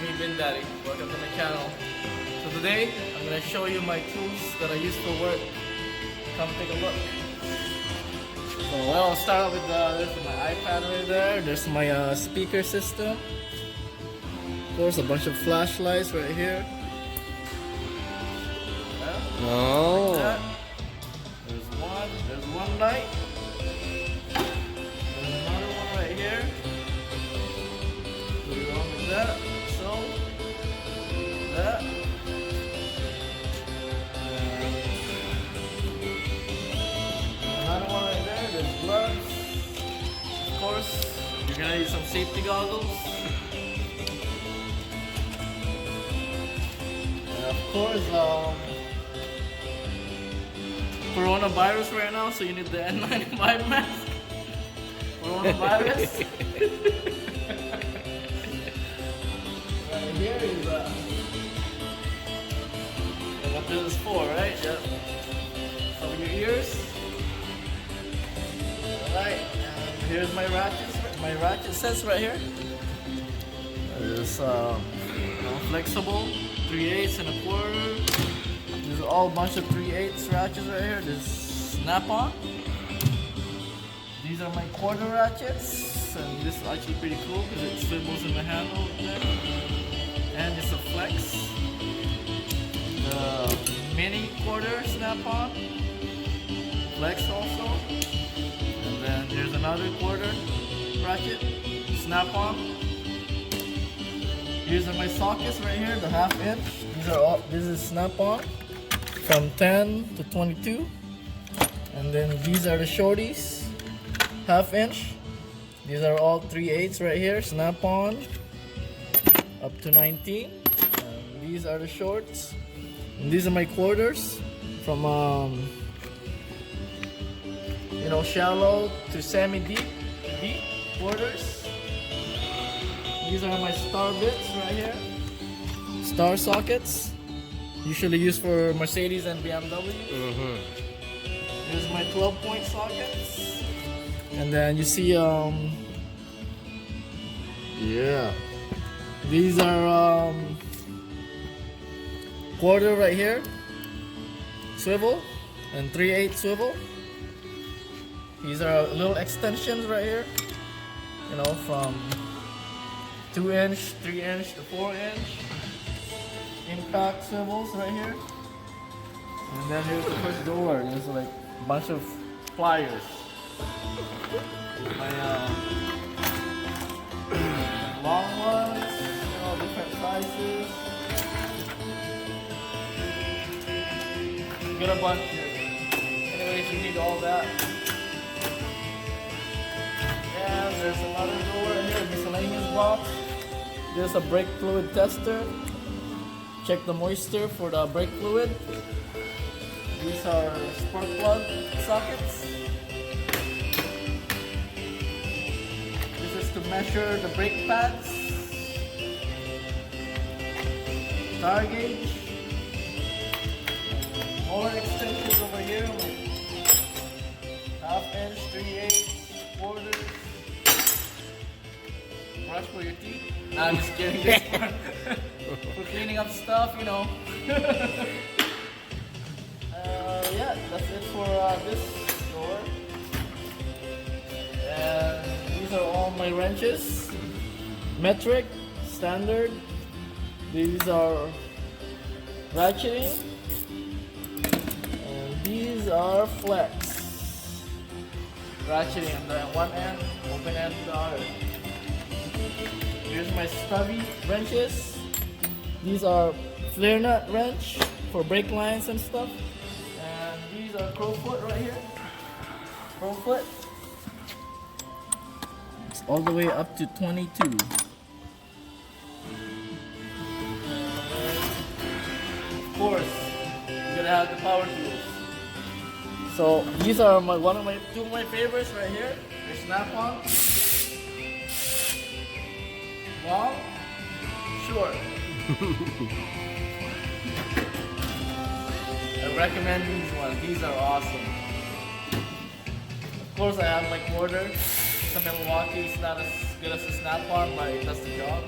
me, VinDaddy. Welcome to my channel. So today, I'm going to show you my tools that I use for work. Come take a look. So well, I'll start off with there's my iPad right there. There's my speaker system. Of course, a bunch of flashlights right here. Yeah, Oh. like that. There's one light. There's another one right here. Put it on like that. So, that. Another one right there. There's gloves. Of course, you're gonna need some safety goggles. And of course, coronavirus right now, so you need the N95 mask. Coronavirus. Right here is what this is for, right? Yep. Cover your ears. Alright, and here's my ratchet sets right here. It's flexible, 3/8 and a quarter. There's all a bunch of 3/8 ratchets right here. There's snap-on. These are my quarter ratchets, and this is actually pretty cool because it swivels in the handle there. And it's a flex. The mini quarter snap-on, flex also. And then there's another quarter ratchet, snap-on. These are my sockets right here, the 1/2 inch. This is snap-on from 10 to 22. And then these are the shorties, 1/2 inch. These are all 3/8 right here, snap-on, up to 19. And these are the shorts. And these are my quarters from shallow to semi-deep, deep quarters. These are my star bits right here, star sockets, usually used for Mercedes and BMW. Here's my 12-point sockets, and then you see these are quarter right here, swivel, and 3/8 swivel. These are little extensions right here, from 2 inch, 3 inch to 4 inch. Impact swivels right here. And then here's the first door. There's like a bunch of pliers. My long ones, different sizes. Get a bunch here. Anyways, you need all that. And there's another door right here, miscellaneous box. There's a brake fluid tester. Check the moisture for the brake fluid. These are spark plug sockets. This is to measure the brake pads. Tire gauge. More extensions over here, like 1/2 inch, 3/8, quarters. Brush for your teeth. Nah, I'm just kidding. This for cleaning up stuff, Yeah, that's it for this door. And these are all my wrenches. Metric, standard. These are ratcheting. And these are flex. Ratcheting on the one end, open end to the other. Here's my stubby wrenches. These are flare nut wrench for brake lines and stuff. And these are crowfoot right here. Crowfoot. It's all the way up to 22. Of course, you gotta have the power tools. So these are two of my favorites right here. They're snap-on. Long, short. I recommend these ones. These are awesome. Of course, I have my quarter. It's a Milwaukee. It's not as good as a snap-on, but it does the job.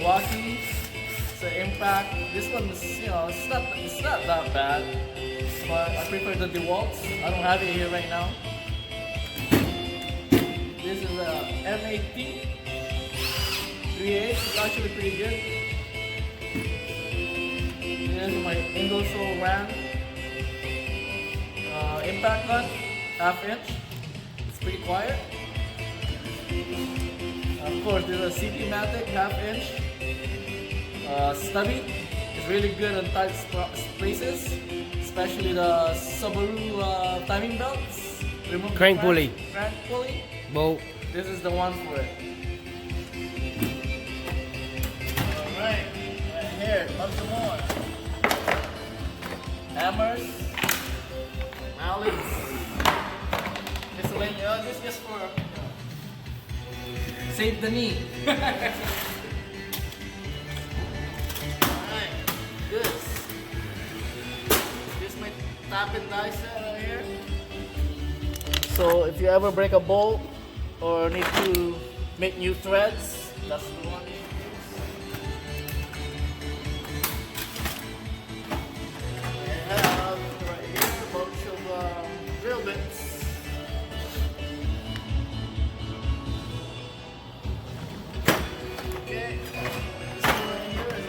Milwaukee. It's an impact. This one is, you know, it's not that bad, but I prefer the DeWalt's. I don't have it here right now. This is a M8T 3/8. It's actually pretty good. This is my Ingersoll Rand impact gun, 1/2 inch. It's pretty quiet. Of course, there's a CP-Matic 1/2 inch. Stubby. It's really good on tight places, especially the Subaru timing belts. Crank pulley. Crank pulley. Bolt. This is the one for it. Alright, right here, lots of more. Hammers, mallets, miscellaneous. This is just for, you know, save the knee. Alright, this is my tap and die set right here. So if you ever break a bolt or need to make new threads, that's the one you use. I have right here a bunch of drill bits. Okay, this one right here is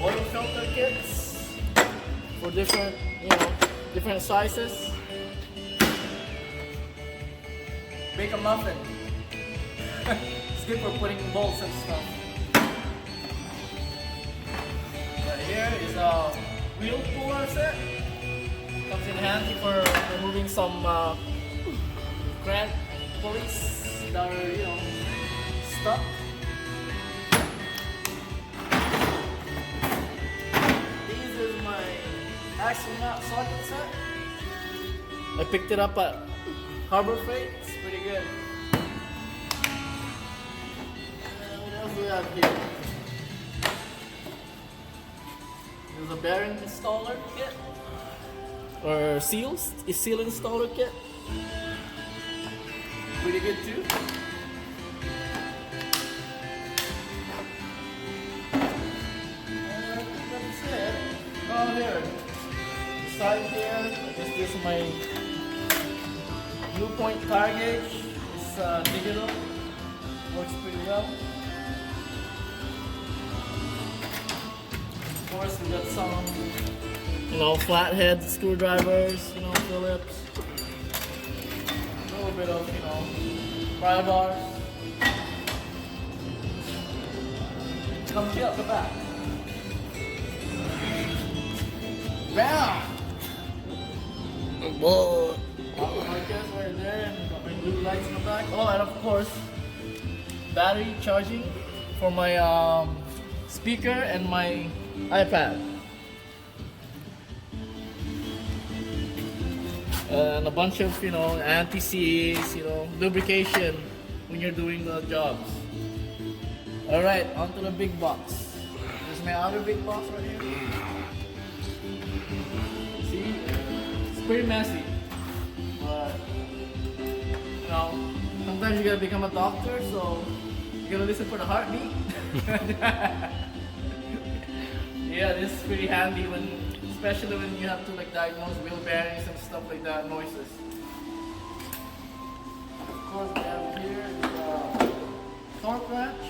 oil filter kits for different, you know, different sizes. Make a muffin. It's good for putting bolts and stuff. Right here is a wheel puller set. Comes in handy for removing some crank pulleys that are, you know, stuck. This is my axle nut socket set. I picked it up at Harbor Freight. It's pretty good. What else do we have here? There's a bearing installer kit. Or seal installer kit. Pretty good too. That's it. Oh, here. Beside here, I guess this is my Blue Point tire gauge. It's digital. Works pretty well. Of course, we got some, you know, flathead screwdrivers, you know, Phillips. A little bit of, you know, pry bars. Comes here up the back. Bam! Bolt. Markers right there, and got my blue lights in the back. Oh, and of course, battery charging for my speaker and my iPad. And a bunch of, you know, anti-seize, you know, lubrication when you're doing the jobs. Alright, onto the big box. There's my other big box right here. See? It's pretty messy. But, you know, sometimes you gotta become a doctor, so you gotta listen for the heartbeat. Yeah, this is pretty handy when, especially when you have to like diagnose wheel bearings and stuff like that, noises. Of course, we have here is a torque wrench.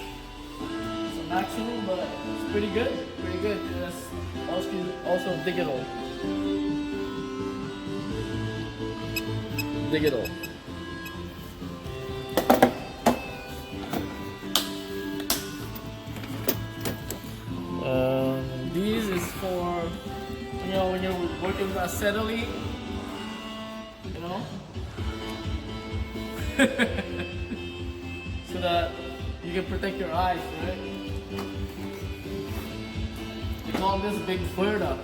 It's a maximum, but it's pretty good. Pretty good. It's also digital. Digital. These is for, you know, when you're working steadily, you know, so that you can protect your eyes, right? They call this Big Berta.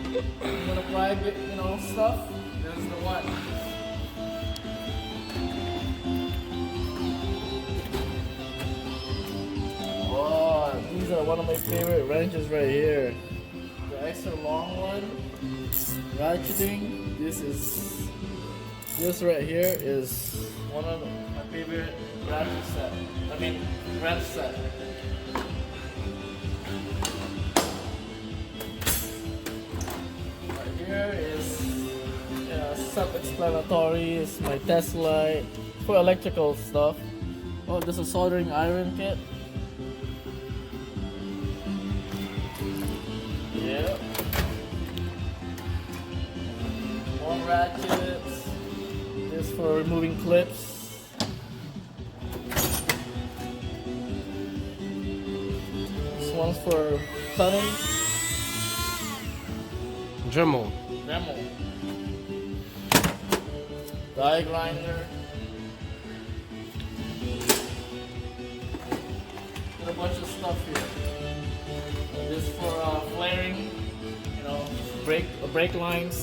You wanna fry big, you know, stuff? This is the one. Oh, these are one of my favorite wrenches right here. The extra long one, ratcheting. This right here is one of my favorite ratchet set. I mean, wrench set. Right here is self-explanatory. Is my test light for electrical stuff. Oh, this is a soldering iron kit. Yeah. More ratchets. This for removing clips. This one's for cutting. Dremel. Die grinder. Got a bunch of stuff here. And this for flaring, you know, brake lines.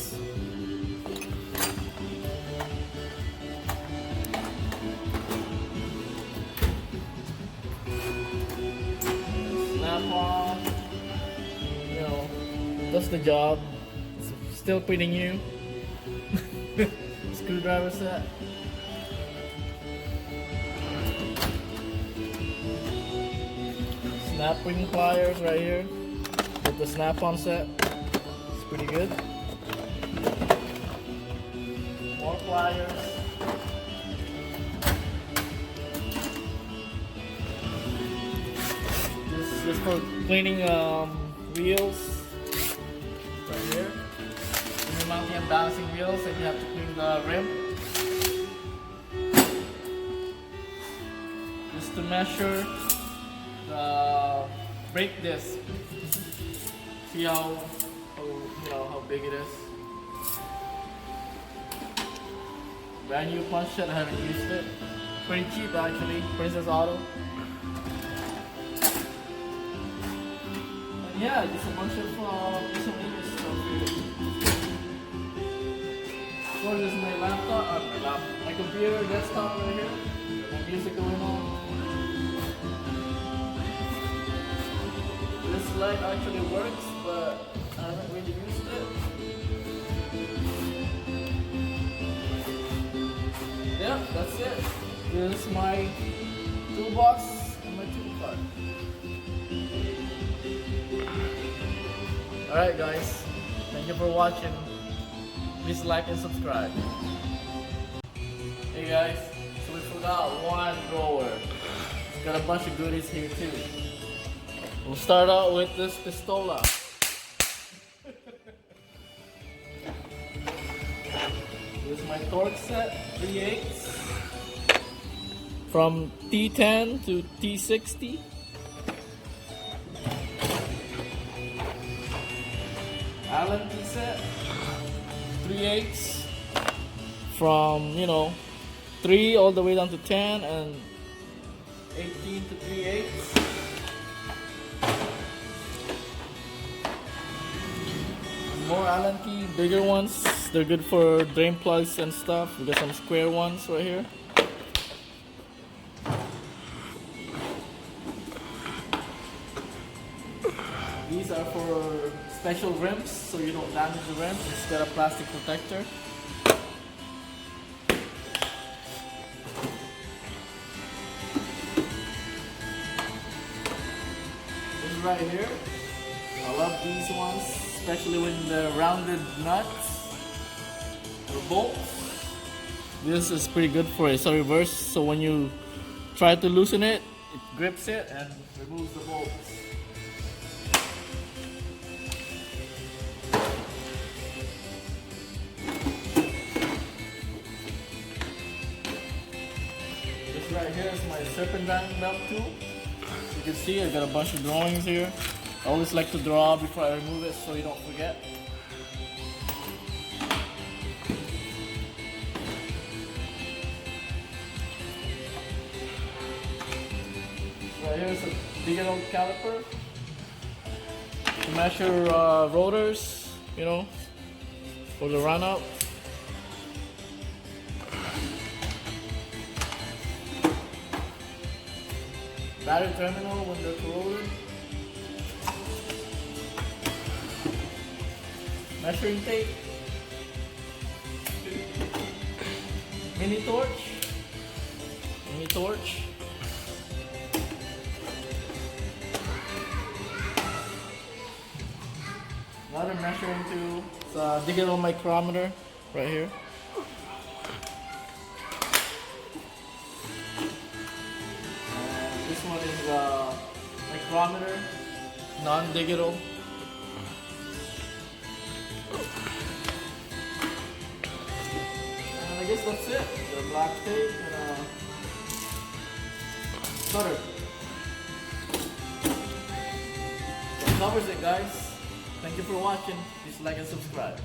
Snap on. You know, that's the job. It's still pretty new. Screwdriver set. Snap ring pliers right here with the snap-on set. It's pretty good. More pliers. This is for cleaning wheels. Right here. When you're mounting and balancing wheels, and you have to clean the rim. Just to measure the brake disc. See how big it is. Brand new punch set. I haven't used it. Pretty cheap actually. Princess Auto. And yeah, just a bunch of miscellaneous stuff here. What is my laptop? My computer desktop right here. My music going on. This light actually works, but I haven't really used it. Yeah, that's it. This is my toolbox and my Toolcart. Alright guys, thank you for watching. Please like and subscribe. Hey guys, so we forgot one drawer. It's got a bunch of goodies here too. We'll start out with this pistola. This is my torque set, 3/8 from T10 to T60. Allen key set, 3/8 from 3 all the way down to 10 and 18 to 3/8. More Allen key, bigger ones. They're good for drain plugs and stuff. We got some square ones right here. These are for special rims, so you don't damage the rim. It's got a plastic protector. This is right here. I love these ones, especially when the rounded nuts or bolts. This is pretty good for it. It's a reverse, so when you try to loosen it, it grips it and removes the bolts. This right here is my serpentine belt tool. You can see I got a bunch of drawings here. I always like to draw before I remove it so you don't forget. Right here is a bigger old caliper to measure rotors, for the run up. Battery terminal when they're corroded. Measuring tape. Mini torch. a torch. Another measuring tool. It's a digital micrometer right here. And this one is a micrometer, non-digital. And I guess that's it. The black tape and cutter. That covers it, guys. Thank you for watching. Please like and subscribe.